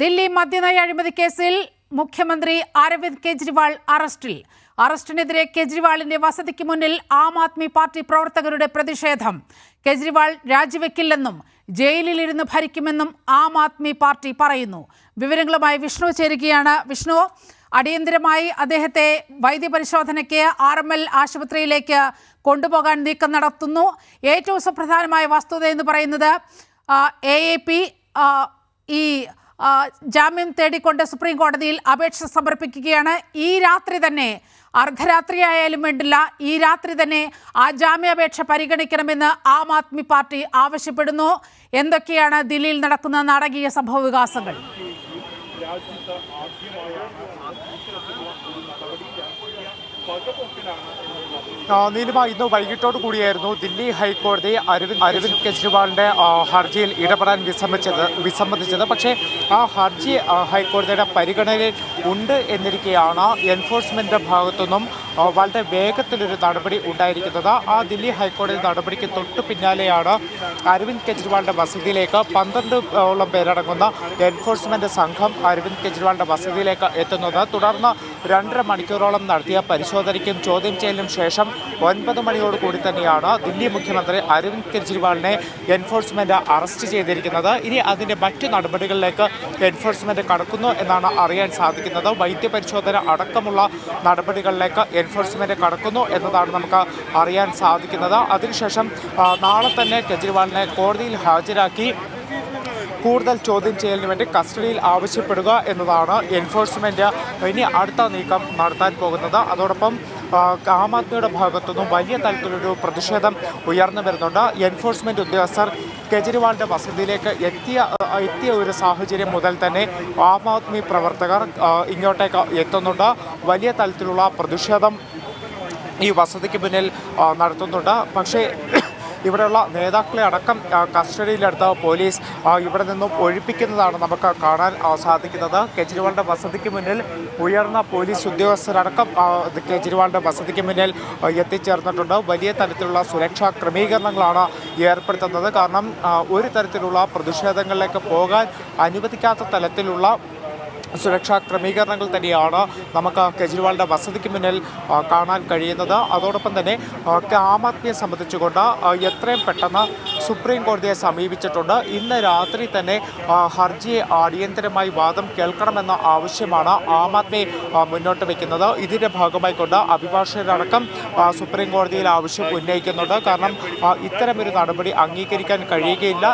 ദില്ലി മദ്യനയ അഴിമതി കേസിൽ മുഖ്യമന്ത്രി അരവിന്ദ് കെജ്രിവാൾ അറസ്റ്റിനെതിരെ കെജ്രിവാളിന്റെ വസതിക്ക് മുന്നിൽ ആം ആദ്മി പാർട്ടി പ്രവർത്തകരുടെ പ്രതിഷേധം. കെജ്രിവാൾ രാജിവെക്കില്ലെന്നും ജയിലിലിരുന്ന് ഭരിക്കുമെന്നും ആം ആദ്മി പാർട്ടി പറയുന്നു. വിവരങ്ങളുമായി വിഷ്ണു ചേരുകയാണ്. വിഷ്ണു, അടിയന്തരമായി അദ്ദേഹത്തെ വൈദ്യപരിശോധനയ്ക്ക് RML ആശുപത്രിയിലേക്ക് കൊണ്ടുപോകാൻ നീക്കം നടത്തുന്നു. ഏറ്റവും സുപ്രധാനമായ വസ്തുത എന്ന് പറയുന്നത് AAP ഈ ജാമ്യം തേടിക്കൊണ്ട് സുപ്രീം കോടതിയിൽ അപേക്ഷ സമർപ്പിക്കുകയാണ്. ഈ രാത്രി തന്നെ, അർദ്ധരാത്രിയായാലും വേണ്ടില്ല, ഈ രാത്രി തന്നെ ആ ജാമ്യാപേക്ഷ പരിഗണിക്കണമെന്ന് ആം ആദ്മി പാർട്ടി ആവശ്യപ്പെടുന്നു. എന്തൊക്കെയാണ് ദില്ലിയിൽ നടക്കുന്ന നാടകീയ സംഭവ വികാസങ്ങൾ? നീലിമ, ഇന്ന് വൈകിട്ടോട് കൂടിയായിരുന്നു ദില്ലി ഹൈക്കോടതി അരവിന്ദ് കെജ്രിവാളിന്റെ ഹർജിയിൽ ഇടപെടാൻ വിസമ്മതിച്ചത്. പക്ഷേ ആ ഹർജി ഹൈക്കോടതിയുടെ പരിഗണനയിൽ ഉണ്ട് എന്നിരിക്കെയാണ് എൻഫോഴ്സ്മെന്റ് ഭാഗത്തുനിന്നും വളരെ വേഗത്തിലൊരു നടപടി ഉണ്ടായിരിക്കുന്നത്. ആ ദില്ലി ഹൈക്കോടതി നടപടിക്ക് തൊട്ടു പിന്നാലെയാണ് അരവിന്ദ് കെജ്രിവാളിന്റെ വസതിയിലേക്ക് 12ഓളം പേരടങ്ങുന്ന എൻഫോഴ്സ്മെന്റ് സംഘം അരവിന്ദ് കെജ്രിവാളിന്റെ വസതിയിലേക്ക് എത്തുന്നത്. തുടർന്ന് 2.5 മണിക്കൂറോളം നടത്തിയ പരിശോധനയ്ക്കും ചോദ്യം ചെയ്യലിനും ശേഷം 9 മണിയോട് കൂടി തന്നെയാണ് ദില്ലി മുഖ്യമന്ത്രി അരവിന്ദ് കെജ്രിവാളിനെ എൻഫോഴ്സ്മെന്റ് അറസ്റ്റ് ചെയ്തിരിക്കുന്നത്. ഇനി അതിന്റെ മറ്റു നടപടികളിലേക്ക് എൻഫോഴ്സ്മെന്റ് കടക്കുന്നു എന്നാണ് അറിയാൻ സാധിക്കുന്നത്. വൈദ്യപരിശോധന അടക്കമുള്ള നടപടികളിലേക്ക് എൻഫോഴ്സ്മെന്റ് കടക്കുന്നു എന്നതാണ് നമുക്ക് അറിയാൻ സാധിക്കുന്നത്. അതിനുശേഷം നാളെ തന്നെ കെജ്രിവാളിനെ കോടതിയിൽ ഹാജരാക്കി കൂടുതൽ ചോദ്യം ചെയ്യലിന് വേണ്ടി കസ്റ്റഡിയിൽ ആവശ്യപ്പെടുക എന്നതാണ് എൻഫോഴ്സ്മെന്റ് ഇനി അടുത്ത നീക്കം നടത്താൻ പോകുന്നത്. അതോടൊപ്പം ആം ആദ്മിയുടെ ഭാഗത്തുനിന്നും വലിയ തരത്തിലൊരു പ്രതിഷേധം ഉയർന്നു വരുന്നുണ്ട്. എൻഫോഴ്സ്മെന്റ് ഉദ്യോഗസ്ഥർ കെജ്രിവാളിന്റെ വസതിയിലേക്ക് എത്തിയ ഒരു സാഹചര്യം മുതൽ തന്നെ ആം ആദ്മി പ്രവർത്തകർ ഇങ്ങോട്ടേക്ക് എത്തുന്നുണ്ട്. വലിയ തരത്തിലുള്ള പ്രതിഷേധം ഈ വസതിക്ക് മുന്നിൽ നടത്തുന്നുണ്ട്. പക്ഷേ ഇവിടെയുള്ള നേതാക്കളെ അടക്കം കസ്റ്റഡിയിലെടുത്ത പോലീസ് ഇവിടെ നിന്നും ഒഴിപ്പിക്കുന്നതാണ് നമുക്ക് കാണാൻ സാധിക്കുന്നത്. കെജ്രിവാളിന്റെ വസതിക്ക് മുന്നിൽ ഉയർന്ന പോലീസ് ഉദ്യോഗസ്ഥരടക്കം കെജ്രിവാളിന്റെ വസതിക്ക് മുന്നിൽ എത്തിച്ചേർന്നിട്ടുണ്ട്. വലിയ തരത്തിലുള്ള സുരക്ഷാ ക്രമീകരണങ്ങളാണ് ഏർപ്പെടുത്തുന്നത്. കാരണം ഒരു തരത്തിലുള്ള പ്രതിഷേധങ്ങളിലേക്ക് പോകാൻ അനുവദിക്കാത്ത തലത്തിലുള്ള സുരക്ഷാ ക്രമീകരണങ്ങൾ തന്നെയാണ് നമുക്ക് കെജ്രിവാളിന്റെ വസതിക്ക് മുന്നിൽ കാണാൻ കഴിയുന്നത്. അതോടൊപ്പം തന്നെ ആം ആദ്മിയെ സംബന്ധിച്ചുകൊണ്ട് എത്രയും പെട്ടെന്ന് സുപ്രീം കോടതിയെ സമീപിച്ചിട്ടുണ്ട്. ഇന്ന് രാത്രി തന്നെ ഹർജിയെ അടിയന്തരമായി വാദം കേൾക്കണമെന്ന ആവശ്യമാണ് ആം ആദ്മി മുന്നോട്ട് വയ്ക്കുന്നത്. ഇതിൻ്റെ ഭാഗമായിക്കൊണ്ട് അഭിഭാഷകരടക്കം സുപ്രീം കോടതിയിൽ ആവശ്യം ഉന്നയിക്കുന്നുണ്ട്. കാരണം ഇത്തരമൊരു നടപടി അംഗീകരിക്കാൻ കഴിയുകയില്ല.